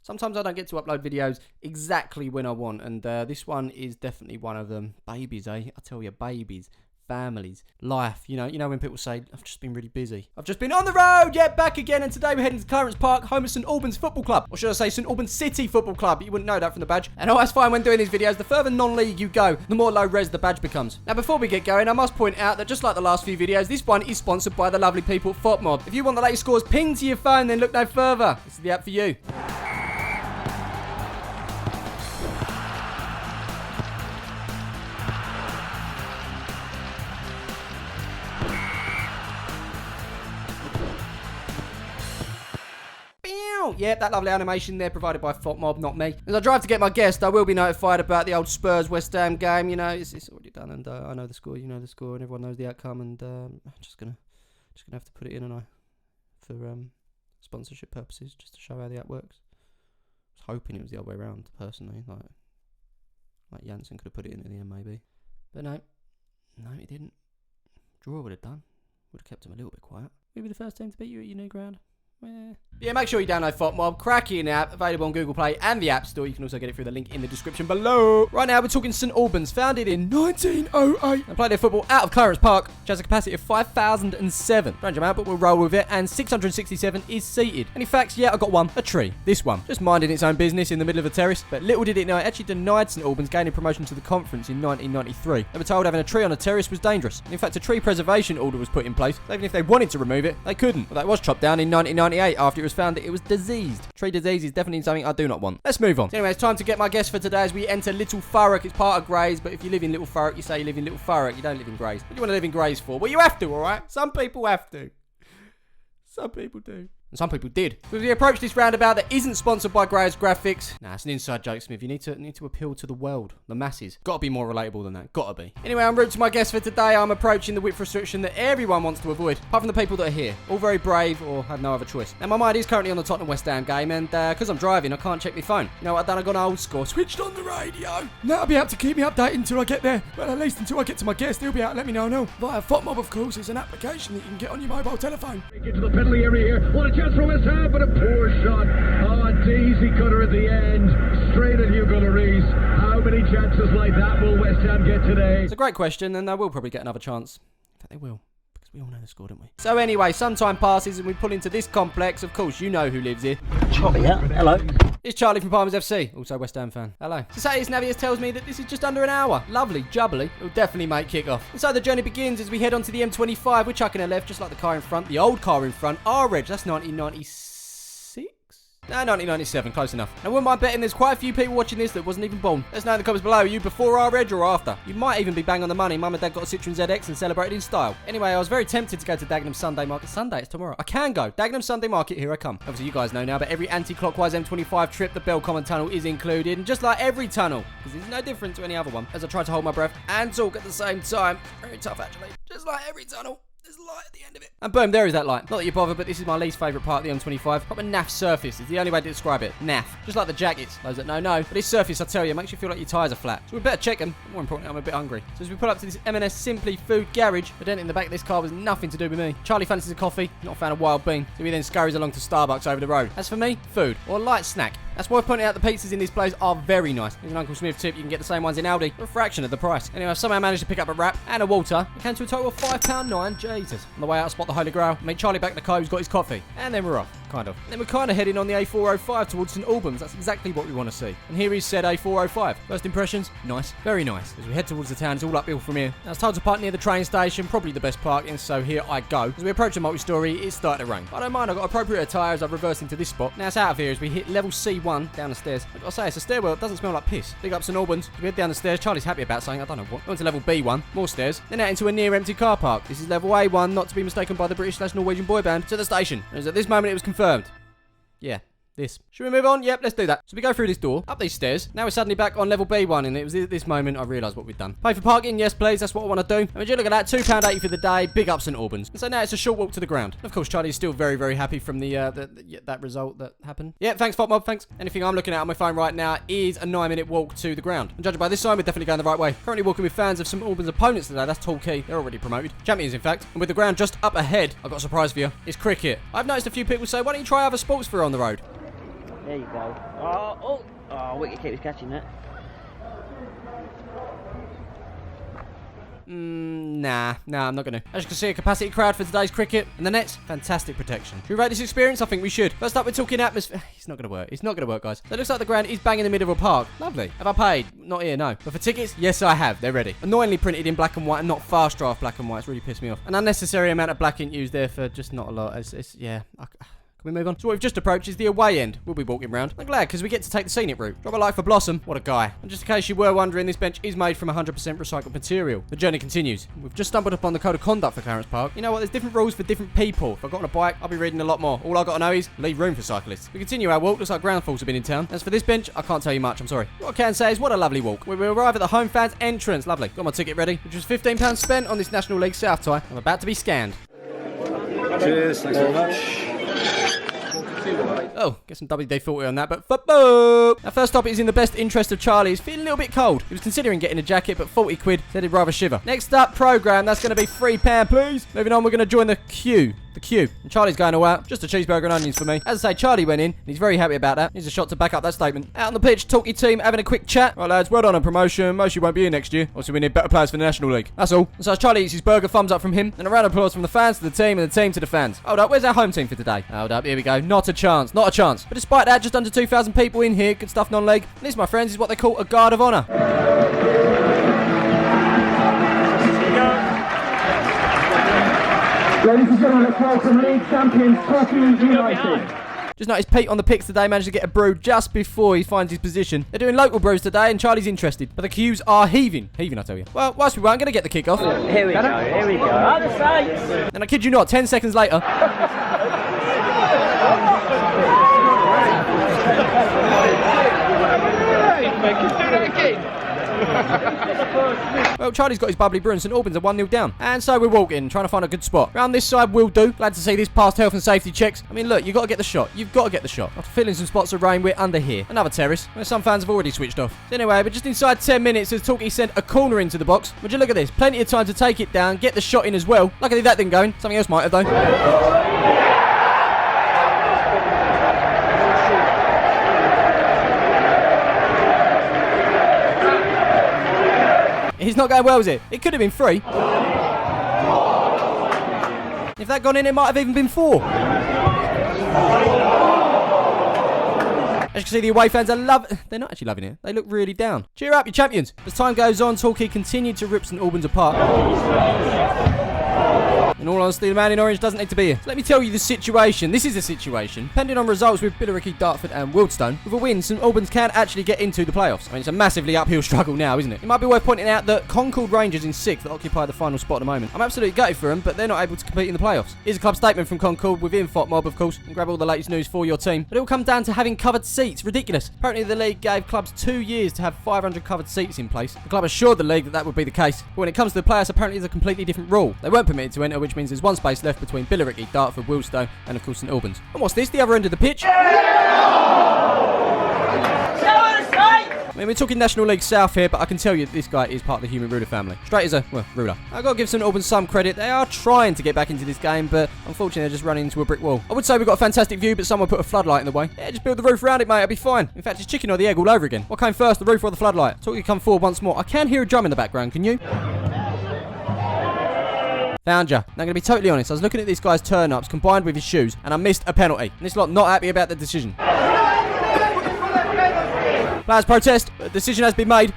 Sometimes I don't get to upload videos exactly when I want, and this one is definitely one of them. Babies, eh? I tell you, babies. Families, life, you know when people say, I've just been really busy. I've just been on the road, back again, and today we're heading to Clarence Park, home of St Albans Football Club. Or should I say St Albans City Football Club, but you wouldn't know that from the badge. And I always find when doing these videos, the further non-league you go, the more low-res the badge becomes. Now before we get going, I must point out that just like the last few videos, this one is sponsored by the lovely people at FotMob. If you want the latest scores pinged to your phone, then look no further. This is the app for you. Yep, that lovely animation there provided by FotMob, not me. As I drive to get my guest, I will be notified about the old Spurs West Ham game. You know, it's already done, and I know the score. You know the score, and everyone knows the outcome. And I'm just gonna have to put it in, and for sponsorship purposes, just to show how the app works. I was hoping it was the other way around, personally. Like Janssen could have put it in at the end, maybe, but no, he didn't. Draw would have done. Would have kept him a little bit quiet. Maybe the first team to beat you at your new ground. Yeah, make sure you download FotMob, cracking app, available on Google Play and the App Store. You can also get it through the link in the description below. Right now, we're talking St Albans, founded in 1908, and play their football out of Clarence Park, which has a capacity of 5,007. Strange amount, but we'll roll with it, and 667 is seated. Any facts? Yeah, I got one. A tree. This one. Just minding its own business in the middle of a terrace, but little did it know it actually denied St Albans gaining promotion to the conference in 1993. They were told having a tree on a terrace was dangerous. In fact, a tree preservation order was put in place, so even if they wanted to remove it, they couldn't. But that was chopped down in 1998 after it was found that it was diseased. Tree disease is definitely something I do not want. Let's move on. So anyway, it's time to get my guest for today as we enter Little Thurrock. It's part of Grays, but if you live in Little Thurrock, you say you live in Little Thurrock. You don't live in Grays. What do you want to live in Grays for? Well, you have to, alright? Some people have to. Some people do. And some people did. So we approach this roundabout that isn't sponsored by Grays Graphics. Nah, it's an inside joke, Smiv. You need to appeal to the world, the masses. Gotta be more relatable than that. Gotta be. Anyway, en route to my guest for today. I'm approaching the width restriction that everyone wants to avoid, apart from the people that are here. All very brave or have no other choice. Now, my mind is currently on the Tottenham West Ham game, and because I'm driving, I can't check my phone. You know what I've done? I've gone old school. Switched on the radio. That'll be able to keep me updated until I get there. Well, at least until I get to my guest, he'll be able to let me know. Via FotMob, of course, is an application that you can get on your mobile telephone. Into the penalty area here. What a chance for West Ham, but a poor shot. Oh, daisy cutter at the end. Straight at Hugo Lloris. How many chances like that will West Ham get today? It's a great question, and they will probably get another chance. In fact, they will. Because we all know the score, don't we? So anyway, some time passes and we pull into this complex. Of course, you know who lives here. Charlie, yeah. Hello. It's Charlie from Palmers FC, also West Ham fan. Hello. Society's Navius tells me that this is just under an hour. Lovely, jubbly. It'll definitely make kick-off. And so the journey begins as we head onto the M25. We're chucking a left, just like the car in front. The old car in front. Our reg, that's 1996. No, 1997, close enough. I wouldn't mind betting there's quite a few people watching this that wasn't even born. Let us know in the comments below, are you before our reg or after? You might even be bang on the money. Mum and Dad got a Citroen ZX and celebrated in style. Anyway, I was very tempted to go to Dagenham Sunday Market. Sunday, it's tomorrow. I can go. Dagenham Sunday Market, here I come. Obviously, you guys know now, but every anti-clockwise M25 trip, the Belcommon Tunnel is included. And just like every tunnel, because it's no different to any other one, as I try to hold my breath and talk at the same time. Very tough, actually. Just like every tunnel. There's a light at the end of it. And boom, there is that light. Not that you bother, but this is my least favourite part of the M25. Proper naff surface is the only way to describe it. Naff. Just like the jackets. Those that know. But this surface, I tell you, makes you feel like your tyres are flat. So we better check them. More importantly, I'm a bit hungry. So as we pull up to this M&S Simply Food Garage, the dent in the back of this car was nothing to do with me. Charlie fancies a coffee. Not a fan of wild bean. So he then scurries along to Starbucks over the road. As for me, food. Or a light snack. That's why pointing out the pizzas in this place are very nice. There's an Uncle Smiv tip. You can get the same ones in Aldi for a fraction of the price. Anyway, I've somehow managed to pick up a wrap and a water. It came to a total of £5.09. Jesus. On the way out, I spot the Holy Grail. Meet Charlie back in the car who's got his coffee. And then we're off. Kind of. Then we're kind of heading on the A405 towards St Albans. That's exactly what we want to see. And here is said A405. First impressions? Nice. Very nice. As we head towards the town, it's all uphill from here. Now, I was told to park near the train station. Probably the best parking, so here I go. As we approach the multi-storey, it's starting to rain. But I don't mind. I've got appropriate attire as I reverse into this spot. Now, it's out of here as we hit level C1 down the stairs. I've got to say, it's a stairwell. It doesn't smell like piss. Big up St Albans. We head down the stairs. Charlie's happy about something. I don't know what. On to level B1. More stairs. Then out into a near empty car park. This is level A1, not to be mistaken by the British/Norwegian boy band. To the station. And it was at this moment it was confirmed. Yeah. This. Should we move on? Yep, let's do that. So we go through this door, up these stairs. Now we're suddenly back on level B1, and it was at this moment I realised what we'd done. Pay for parking? Yes, please. That's what I want to do. And would you look at that? £2.80 for the day. Big up St Albans. And so now it's a short walk to the ground. And of course, Charlie's still very, very happy from that result that happened. Yeah, thanks, FotMob. Thanks. Anything I'm looking at on my phone right now is a 9-minute walk to the ground. And judging by this sign, we're definitely going the right way. Currently walking with fans of St Albans' opponents today. That's Torquay. They're already promoted. Champions, in fact. And with the ground just up ahead, I've got a surprise for you. It's cricket. I've noticed a few people say, why don't you try other sports for on the road? There you go. Oh, wicketkeeper's catching that. Nah, I'm not going to. As you can see, a capacity crowd for today's cricket. And the nets, fantastic protection. Should we rate this experience? I think we should. First up, we're talking atmosphere. It's not going to work. It's not going to work, guys. So it looks like the ground is bang in the middle of a park. Lovely. Have I paid? Not here, no. But for tickets, yes, I have. They're ready. Annoyingly printed in black and white and not fast draft black and white. It's really pissed me off. An unnecessary amount of black ink used there for just not a lot. Yeah. Can we move on? So what we've just approached is the away end. We'll be walking round. I'm glad because we get to take the scenic route. Drop a like for Blossom. What a guy. And just in case you were wondering, this bench is made from 100% recycled material. The journey continues. We've just stumbled upon the code of conduct for Clarence Park. You know what? There's different rules for different people. If I got on a bike, I'll be reading a lot more. All I got to know is leave room for cyclists. We continue our walk. Looks like ground falls have been in town. As for this bench, I can't tell you much. I'm sorry. What I can say is what a lovely walk. We arrive at the home fans entrance. Lovely. Got my ticket ready, which was £15 spent on this National League South tie. I'm about to be scanned. Cheers. Thanks very much. Oh, get some WD-40 on that, but football! Our first stop is in the best interest of Charlie. He's feeling a little bit cold. He was considering getting a jacket, but 40 quid said he'd rather shiver. Next up, programme. That's going to be £3, please. Moving on, we're going to join the queue. And Charlie's going all out. Just a cheeseburger and onions for me. As I say, Charlie went in, and he's very happy about that. Here's a shot to back up that statement. Out on the pitch, talkie team having a quick chat. Right, lads, well done on promotion. Most of you won't be here next year. Also, we need better players for the National League. That's all. And so as Charlie eats his burger, thumbs up from him, and a round of applause from the fans to the team, and the team to the fans. Hold up, where's our home team for today? Hold up, here we go. Not a chance. Not a chance. But despite that, just under 2,000 people in here. Good stuff, non-leg. And this, my friends, is what they call a guard of honour. Ladies and gentlemen, let's welcome league champions Torquay United. Just noticed Pete on the picks today managed to get a brew just before he finds his position. They're doing local brews today and Charlie's interested. But the queues are heaving. Heaving, I tell you. Well, whilst we weren't going to get the kick-off. Here we go. Oh, the Saints! And I kid you not, 10 seconds later. Well, Charlie's got his bubbly brew and St Albans are 1-0 down. And so we're walking, trying to find a good spot. Round this side will do. Glad to see this past health and safety checks. I mean, look, you've got to get the shot. You've got to get the shot. After filling some spots of rain, we're under here. Another terrace, where some fans have already switched off. So anyway, but just inside 10 minutes as Torquay sent a corner into the box. Would you look at this? Plenty of time to take it down, get the shot in as well. Luckily that didn't go in. Something else might have though. He's not going well, is it? It could have been 3. If that gone in, it might have even been 4. As you can see, the away fans are they're not actually loving it. They look really down. Cheer up, you champions. As time goes on, Torquay continued to rip St Albans apart. In all honesty, the man in orange doesn't need to be here. So let me tell you the situation. This is the situation. Depending on results with Billericay, Dartford and Wealdstone, with a win, St Albans can actually get into the playoffs. I mean, it's a massively uphill struggle now, isn't it? It might be worth pointing out that Concord Rangers in 6th that occupy the final spot at the moment. I'm absolutely gutted for them, but they're not able to compete in the playoffs. Here's a club statement from Concord within FOTMob, of course, and grab all the latest news for your team. But it will come down to having covered seats. Ridiculous. Apparently the league gave clubs 2 years to have 500 covered seats in place. The club assured the league that would be the case. But when it comes to the playoffs, apparently there's a completely different rule. They weren't permitted to enter, which means there's one space left between Billericay, Dartford, Wealdstone and of course St Albans. And what's this? The other end of the pitch? I mean, we're talking National League South here, but I can tell you this guy is part of the human ruler family. Straight as a, well, ruler. I've got to give St Albans some credit. They are trying to get back into this game, but unfortunately they're just running into a brick wall. I would say we've got a fantastic view, but someone put a floodlight in the way. Yeah, just build the roof around it, mate. I'll be fine. In fact, it's chicken or the egg all over again. What came first, the roof or the floodlight? Talk you come forward once more. I can hear a drum in the background, can you? Found ya. Now, I'm going to be totally honest. I was looking at this guy's turn-ups combined with his shoes, and I missed a penalty. And this lot not happy about the decision. Players protest. The decision has been made.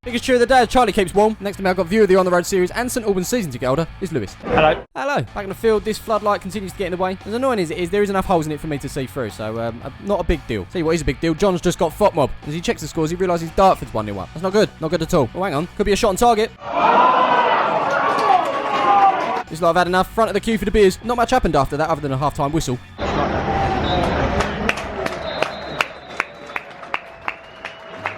Biggest cheer of the day as Charlie keeps warm. Next to me, I've got view of the On The Road series and St Albans season ticket holder is Lewis. Hello. Hello. Back in the field, this floodlight continues to get in the way. As annoying as it is, there is enough holes in it for me to see through, so not a big deal. Tell you what is a big deal, John's just got FOTMob. As he checks the scores, he realises Dartford's 1-0 up. That's not good. Not good at all. Oh, hang on. Could be a shot on target. This lot have had enough. Front of the queue for the beers. Not much happened after that other than a half-time whistle.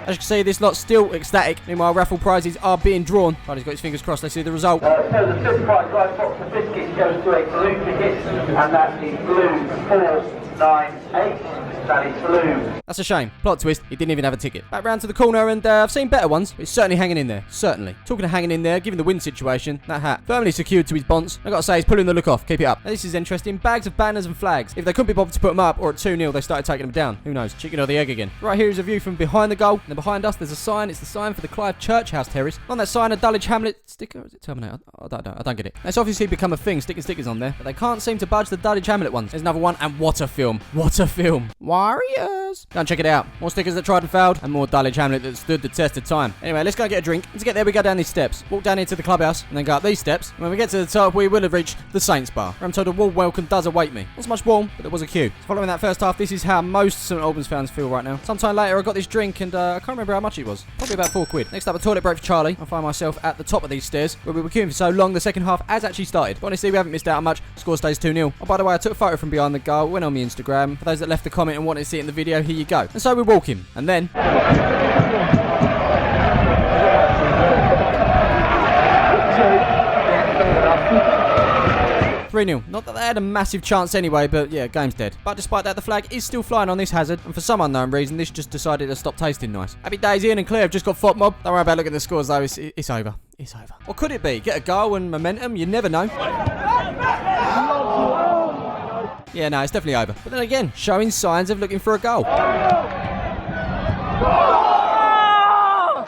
As you can see, this lot's still ecstatic. Meanwhile, raffle prizes are being drawn. Charlie's got his fingers crossed. Let's see the result. So the first prize box of biscuits goes to a blue ticket, and that is blue 4 9-8, Sally Saloon. That's a shame. Plot twist, he didn't even have a ticket. Back round to the corner, and I've seen better ones, but it's certainly hanging in there. Certainly. Talking of hanging in there, given the wind situation, that hat firmly secured to his bonce. I gotta say, he's pulling the look off. Keep it up. Now, this is interesting. Bags of banners and flags. If they couldn't be bothered to put them up, or at 2-0, they started taking them down. Who knows? Chicken or the egg again. Right here is a view from behind the goal, and then behind us, there's a sign. It's the sign for the Clive Church House Terrace. On that sign, a Dulwich Hamlet sticker, or is it Terminator? I don't know. I don't get it. It's obviously become a thing, sticking stickers on there, but they can't seem to budge the Dulwich Hamlet ones. There's another one, and what a film. What a film. Warriors. Go and check it out. More stickers that tried and failed, and more Dulwich Hamlet that stood the test of time. Anyway, let's go and get a drink. And to get there, we go down these steps, walk down into the clubhouse, and then go up these steps. And when we get to the top, we will have reached the Saints Bar, where I'm told a warm welcome does await me. Not so much warm, but there was a queue. So following that first half, this is how most St Albans fans feel right now. Sometime later, I got this drink, and I can't remember how much it was. Probably about £4. Next up, a toilet break for Charlie. I find myself at the top of these stairs, where we were queuing for so long, the second half has actually started. But honestly, we haven't missed out on much. Score stays 2-0. Oh, by the way, I took a photo from behind the goal, went on my Instagram. For those that left the comment and wanted to see it in the video, here you go. And so we're walking, and then 3-0. Not that they had a massive chance anyway, but yeah, game's dead. But despite that, the flag is still flying on this hazard, and for some unknown reason, this just decided to stop tasting nice. Happy days, Ian and Claire have just got fop mob. Don't worry about looking at the scores though, it's over. It's over. What could it be? Get a goal and momentum? You never know. Yeah, no, it's definitely over. But then again, showing signs of looking for a goal.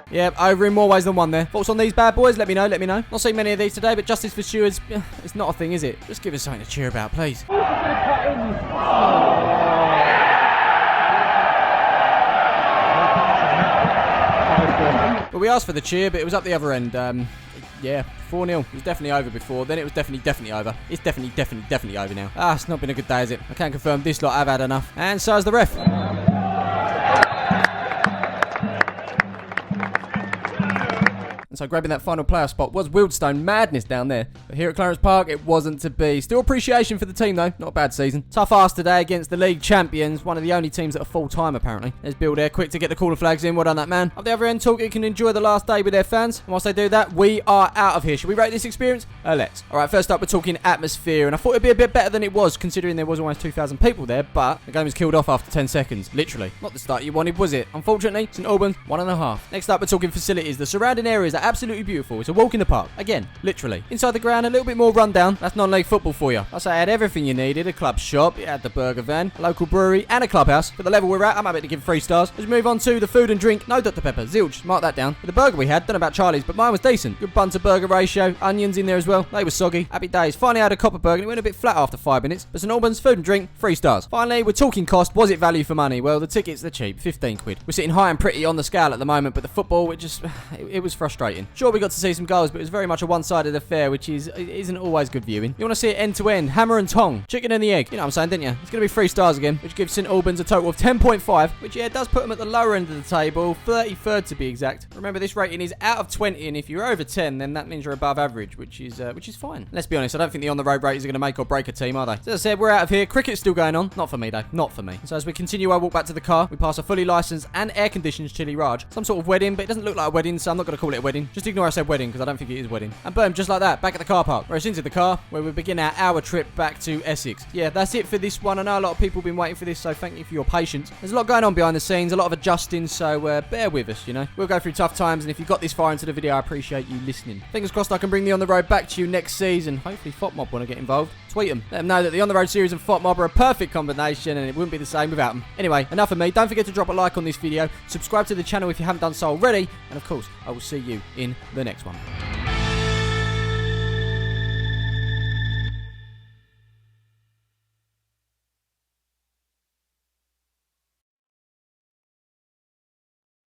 Yeah, over in more ways than one there. Thoughts on these bad boys? Let me know, let me know. Not seen many of these today, but justice for stewards, it's not a thing, is it? Just give us something to cheer about, please. But we asked for the cheer, but it was up the other end. Yeah, 4-0. It was definitely over before. Then it was definitely over. It's definitely over now. Ah, it's not been a good day, is it? I can confirm this lot have had enough. And so has the ref. And so grabbing that final playoff spot was Wildstone madness down there. But here at Clarence Park, it wasn't to be. Still appreciation for the team, though. Not a bad season. Tough ask today against the league champions. One of the only teams that are full-time, apparently. There's Bill there, quick to get the corner flags in. Well done, that man. Up the other end, Talkie can enjoy the last day with their fans. And whilst they do that, we are out of here. Should we rate this experience? Let's. All right, first up, we're talking atmosphere. And I thought it'd be a bit better than it was, considering there was almost 2,000 people there. But the game was killed off after 10 seconds. Literally. Not the start you wanted, was it? Unfortunately, St Albans, 1.5. Next up, we're talking facilities. The surrounding areas are absolutely beautiful. It's a walk in the park. Again, literally. Inside the ground, a little bit more rundown. That's non-league football for you. I say I had everything you needed. A club shop, it had the burger van, a local brewery, and a clubhouse. For the level we're at, I'm happy to give 3 stars. Let's move on to the food and drink. No Dr. Pepper. Zilch. Mark that down. With the burger we had, don't know about Charlie's, but mine was decent. Good bun to burger ratio. Onions in there as well. They were soggy. Happy days. Finally had a copper burger and it went a bit flat after 5 minutes. But St Albans, food and drink, 3 stars. Finally, we're talking cost. Was it value for money? Well, the tickets, they're cheap. 15 quid. We're sitting high and pretty on the scale at the moment, but the football, it was frustrating. Sure, we got to see some goals, but it was very much a one-sided affair, which isn't always good viewing. You want to see it end-to-end, hammer and tong, chicken and the egg. You know what I'm saying, didn't you? It's going to be 3 stars again, which gives St Albans a total of 10.5, which, yeah, does put them at the lower end of the table, 33rd to be exact. Remember, this rating is out of 20, and if you're over 10, then that means you're above average, which is fine. Let's be honest, I don't think the on-the-road ratings are going to make or break a team, are they? So as I said, we're out of here. Cricket's still going on. Not for me, though. Not for me. So as we continue our walk back to the car, we pass a fully licensed and air-conditioned Chili Raj. Some sort of wedding, but it doesn't look like a wedding, so I'm not going to call it a wedding. Just ignore I said wedding, because I don't think it is wedding. And boom, just like that, back at the car park. Where it's into the car, where we begin our hour trip back to Essex. Yeah, that's it for this one. I know a lot of people have been waiting for this, so thank you for your patience. There's a lot going on behind the scenes, a lot of adjusting, so bear with us, you know. We'll go through tough times, and if you got this far into the video, I appreciate you listening. Fingers crossed I can bring the On The Road back to you next season. Hopefully Fop Mob want to get involved. Tweet them. Let them know that the On The Road series and Fop Mob are a perfect combination, and it wouldn't be the same without them. Anyway, enough of me. Don't forget to drop a like on this video, subscribe to the channel if you haven't done so already, and of course, I will see you in the next one.